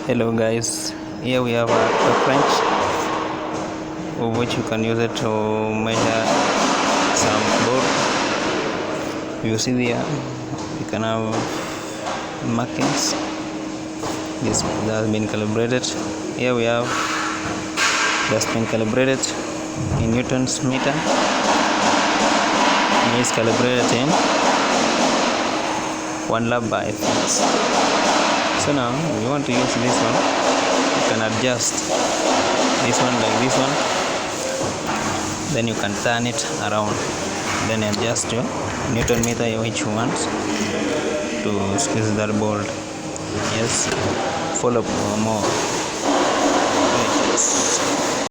Hello guys, here we have a torque wrench of which you can use it to measure some load. You see there you can have markings. This has been calibrated. Here we have that's been calibrated in Newton's meter. It is calibrated in 1 lap by fix. So now we want to use this one. You can adjust this one like this one, then you can turn it around, then adjust your Newton meter which you want to squeeze that bolt. Yes, follow more. Yes.